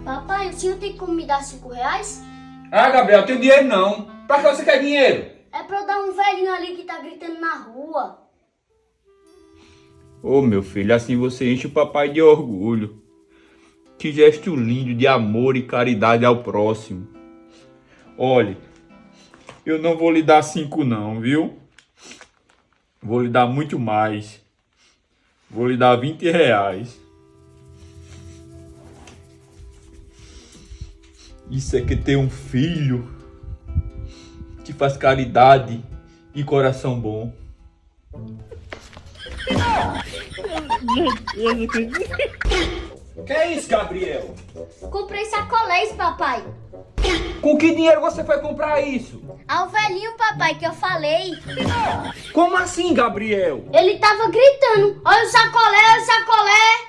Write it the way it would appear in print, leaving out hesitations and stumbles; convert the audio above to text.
Papai, o senhor tem como me dar R$ 5? Ah, Gabriel, eu tenho dinheiro não. Pra que você quer dinheiro? É pra eu dar um velhinho ali que tá gritando na rua. Ô, meu filho, assim você enche o papai de orgulho. Que gesto lindo de amor e caridade ao próximo. Olhe, eu não vou lhe dar 5 não, viu? Vou lhe dar muito mais. Vou lhe dar R$ 20. Isso é que ter um filho que faz caridade e coração bom. Que é isso, Gabriel? Comprei sacolés, papai. Com que dinheiro você foi comprar isso? Ao velhinho, papai, que eu falei. Como assim, Gabriel? Ele tava gritando: olha o sacolé, olha o sacolé.